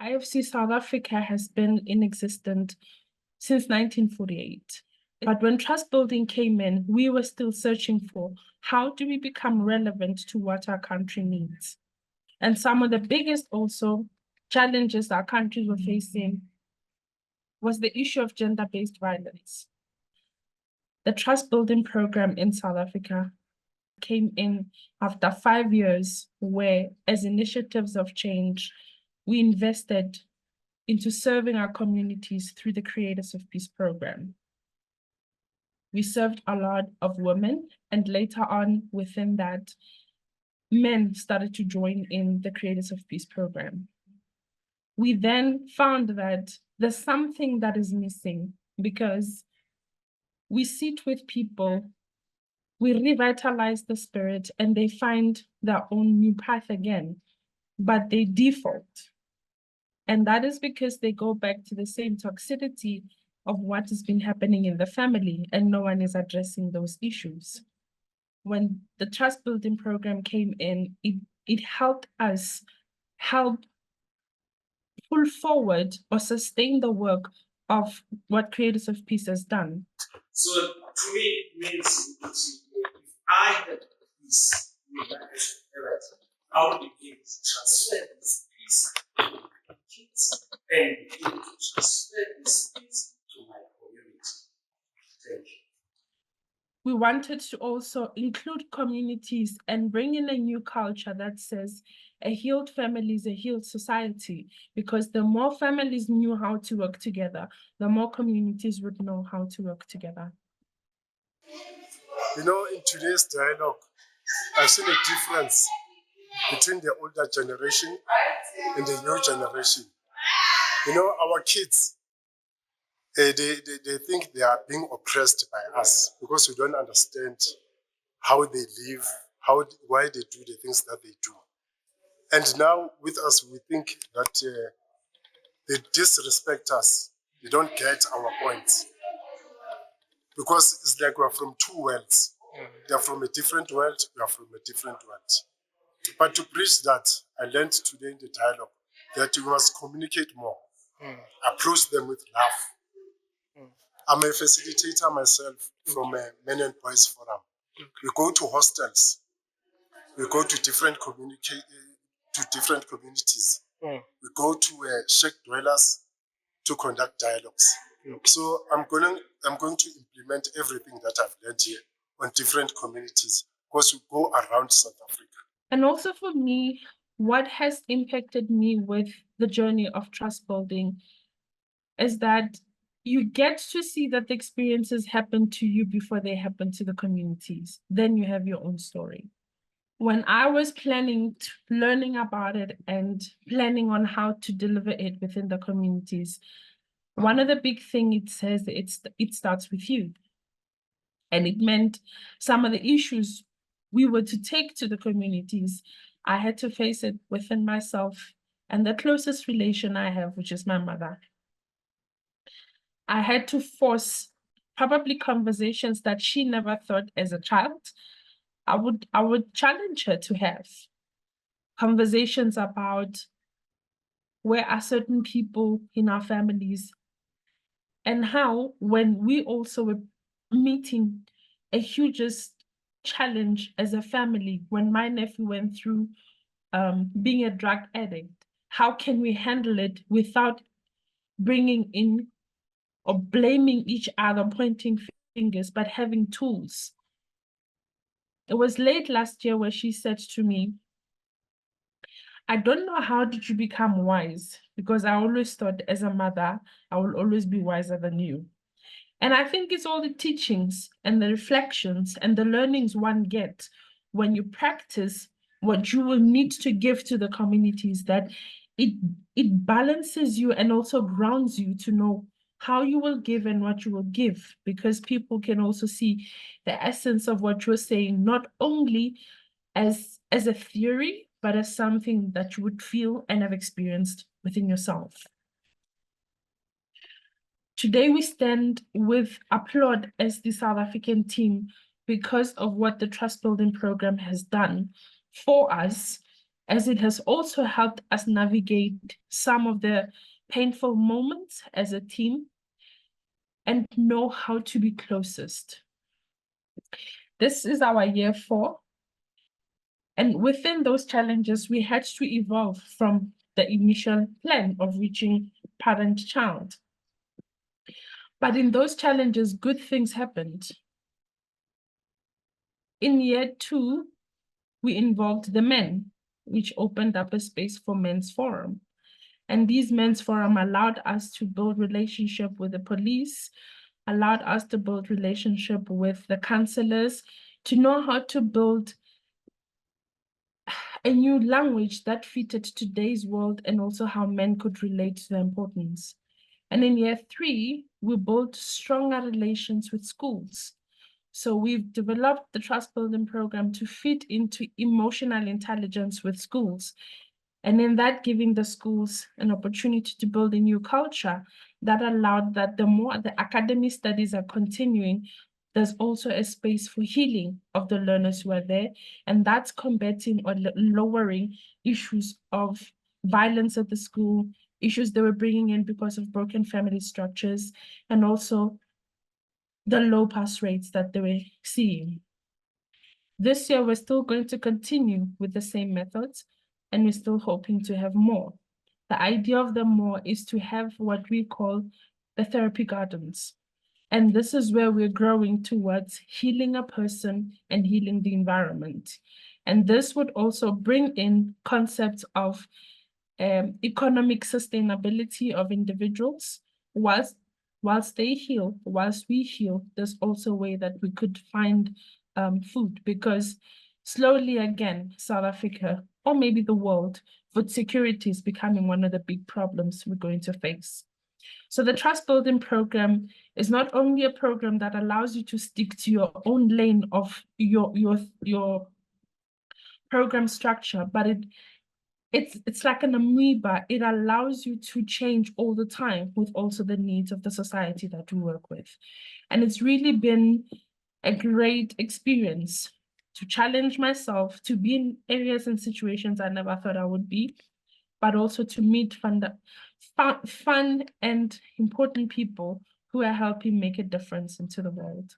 IofC South Africa has been in existence since 1948. But when trust building came in, we were still searching for how do we become relevant to what our country needs. And some of the biggest also challenges our countries were facing was the issue of gender-based violence. The Trust Building Program in South Africa came in after 5 years where, as initiatives of change, we invested into serving our communities through the Creators of Peace program. We served a lot of women, and later on within that, men started to join in the Creators of Peace program. We then found that there's something that is missing because we sit with people, we revitalize the spirit, and they find their own new path again, but they default. And that is because they go back to the same toxicity of what has been happening in the family, and no one is addressing those issues. When the Trust Building Program came in, it helped us pull forward or sustain the work of what Creators of Peace has done. So to me, it means if I had peace with my parents, I would be able to transfer this peace to my kids and be able to transfer this peace to my community. Thank you. We wanted to also include communities and bring in a new culture that says a healed family is a healed society, because the more families knew how to work together, the more communities would know how to work together. You know, in today's dialogue, I've seen a difference between the older generation and the new generation. You know, our kids, they think they are being oppressed by us because we don't understand how they live, why they do the things that they do. And now with us, we think that they disrespect us. They don't get our points. Because it's like we're from two worlds. They're from a different world, we are from a different world. But to bridge that, I learned today in the dialogue that we must communicate more, approach them with love. I'm a facilitator myself from a Men and Boys Forum. We go to hostels, we go to different communities. We go to shack dwellers to conduct dialogues. So I'm going to implement everything that I've learned here on different communities because we go around South Africa. And also for me, what has impacted me with the journey of trust building is that you get to see that the experiences happen to you before they happen to the communities. Then you have your own story. When I was learning about it and planning on how to deliver it within the communities, one of the big things it says, it starts with you. And it meant some of the issues we were to take to the communities, I had to face it within myself and the closest relation I have, which is my mother. I had to force probably conversations that she never thought as a child I would challenge her to have. Conversations about where are certain people in our families, and how when we also were meeting a hugest challenge as a family, when my nephew went through being a drug addict, how can we handle it without bringing in or blaming each other, pointing fingers, but having tools? It was late last year where she said to me, I don't know how did you become wise, because I always thought as a mother, I will always be wiser than you. And I think it's all the teachings and the reflections and the learnings one gets when you practice what you will need to give to the communities, that it balances you and also grounds you to know how you will give and what you will give, because people can also see the essence of what you're saying, not only as a theory, but as something that you would feel and have experienced within yourself. Today, we stand with applaud as the South African team because of what the Trust Building Program has done for us as it has also helped us navigate some of the painful moments as a team and know how to be closest. This is our year 4. And within those challenges, we had to evolve from the initial plan of reaching parent-child. But in those challenges, good things happened. In year 2, we involved the men, which opened up a space for men's forum. And these men's forum allowed us to build relationship with the police, allowed us to build relationship with the counselors, to know how to build a new language that fitted today's world and also how men could relate to the importance. And in year 3, we built stronger relations with schools. So we've developed the Trust Building Program to fit into emotional intelligence with schools. And in that, giving the schools an opportunity to build a new culture that allowed that the more the academic studies are continuing, there's also a space for healing of the learners who are there. And that's combating or lowering issues of violence at the school, issues they were bringing in because of broken family structures, and also the low pass rates that they were seeing. This year, we're still going to continue with the same methods, and we're still hoping to have more. The idea of the more is to have what we call the therapy gardens. And this is where we're growing towards healing a person and healing the environment. And this would also bring in concepts of economic sustainability of individuals. Whilst they heal, whilst we heal, there's also a way that we could find food, because slowly again, South Africa, or maybe the world, food security is becoming one of the big problems we're going to face. So the Trust Building Program is not only a program that allows you to stick to your own lane of your program structure, but it's like an amoeba. It allows you to change all the time with also the needs of the society that we work with. And it's really been a great experience to challenge myself, to be in areas and situations I never thought I would be, but also to meet fun and important people who are helping make a difference into the world.